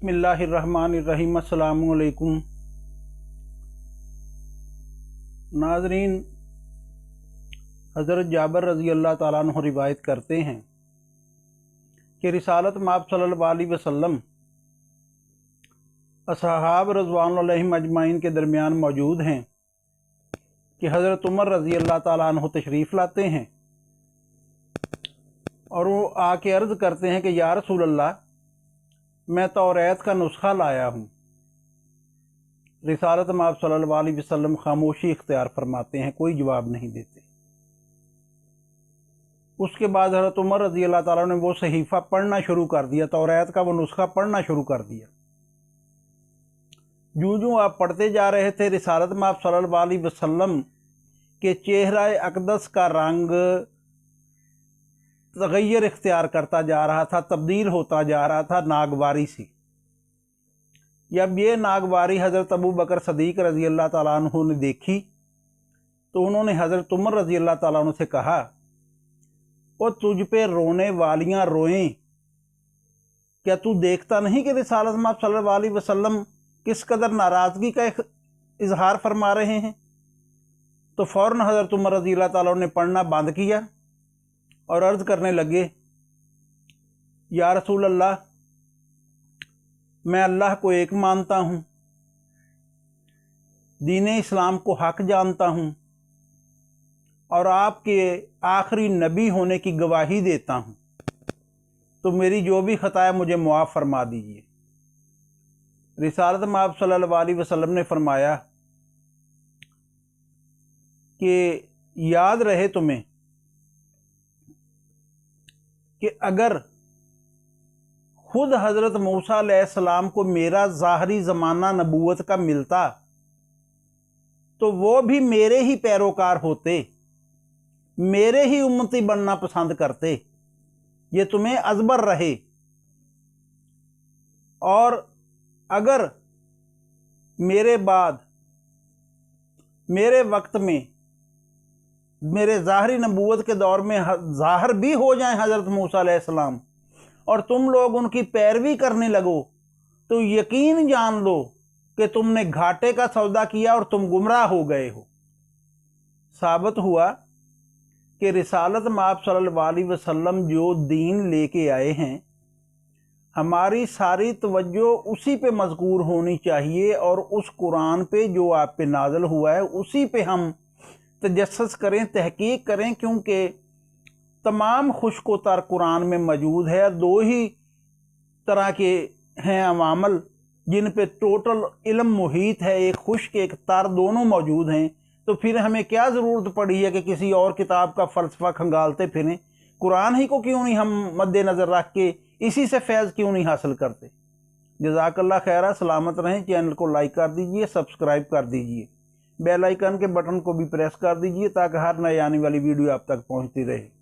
बिस्मिल्लाहिर्रहमानिर्रहीम। अस्सलामु अलैकुम नाज़रीन, हज़रत जाबिर रज़ी अल्लाह ताला अन्हु रिवायत करते हैं कि रिसालत माब सल्लल्लाहु अलैहि वसल्लम असहाब रज़वानुल्लाहि अलैहिम अजमाइन के दरमियान मौजूद हैं कि हज़रत उमर रज़ी अल्लाह ताला अन्हु तशरीफ़ लाते हैं और वो आके अर्ज़ करते हैं कि या रसूल अल्लाह, मैं तौरात का नुस्खा लाया हूँ। रिसालत माब सल्लल्लाहु अलैहि वसल्लम खामोशी इख्तियार फरमाते हैं, कोई जवाब नहीं देते। उसके बाद हज़रत उमर रज़ी अल्लाह ताला ने वो सहीफ़ा पढ़ना शुरू कर दिया, तौरात का वो नुस्खा पढ़ना शुरू कर दिया। जूँ आप पढ़ते जा रहे थे, रिसालत माब सल्लल्लाहु अलैहि वसल्लम के चेहरा अक़दस का रंग तग़य्युर इख्तियार करता जा रहा था, तब्दील होता जा रहा था नागवारी सी। जब ये नागवारी हज़रत अबू बकर सदीक़ रज़ी अल्लाह ताला अन्हु ने देखी तो उन्होंने हज़रत उमर रज़ी अल्लाह ताला अन्हु से कहा, वो तुझ पे रोने वालियाँ रोएं, क्या तू देखता नहीं कि रिसालत माब सल्लल्लाहु अलैहि वसल्लम किस कदर नाराज़गी का इजहार फरमा रहे हैं। तो फ़ौरन हज़रत उमर रज़ी अल्लाह ताला ने पढ़ना बंद किया और अर्ज़ करने लगे, या रसूल अल्लाह, मैं अल्लाह को एक मानता हूँ, दीन इस्लाम को हक जानता हूँ और आपके आखिरी नबी होने की गवाही देता हूँ, तो मेरी जो भी ख़ता है मुझे मुआफ़ फरमा दीजिए। रिसालत माब सल्लल्लाहु अलैहि वसल्लम ने फरमाया कि याद रहे तुम्हें कि अगर खुद हज़रत मूसा अलैहिस्सलाम को मेरा ज़ाहरी ज़माना नबूवत का मिलता तो वो भी मेरे ही पैरोकार होते, मेरे ही उम्मती बनना पसंद करते। ये तुम्हें अज़बर रहे। और अगर मेरे बाद मेरे वक्त में मेरे ज़ाहरी नबूवत के दौर में ज़ाहिर भी हो जाएं हज़रत मूसा अलैहिस्सलाम और तुम लोग उनकी पैरवी करने लगो, तो यकीन जान लो कि तुमने घाटे का सौदा किया और तुम गुमराह हो गए हो। साबित हुआ कि रिसालत माब सल्लल्लाहु अलैहि वसल्लम जो दीन लेके आए हैं, हमारी सारी तवज्जो उसी पे मज़कूर होनी चाहिए और उस कुरान पे जो आप पे नाज़िल हुआ है उसी पे हम तजस्सुस करें, तहकीक करें, क्योंकि तमाम खुश्क व तर कुरान में मौजूद है। दो ही तरह के हैं अवामल जिन पे टोटल इल्म मुहीत है, एक खुश्क एक तर, दोनों मौजूद हैं। तो फिर हमें क्या ज़रूरत पड़ी है कि किसी और किताब का फ़लसफ़ा खंगालते फिरें। कुरान ही को क्यों नहीं हम मद्देनज़र रख के इसी से फैज़ क्यों नहीं हासिल करते। जज़ाकल्लाह खैरा। सलामत रहें। चैनल को लाइक कर दीजिए, सब्सक्राइब कर दीजिए, बेल आइकन के बटन को भी प्रेस कर दीजिए ताकि हर नई आने वाली वीडियो आप तक पहुंचती रहे।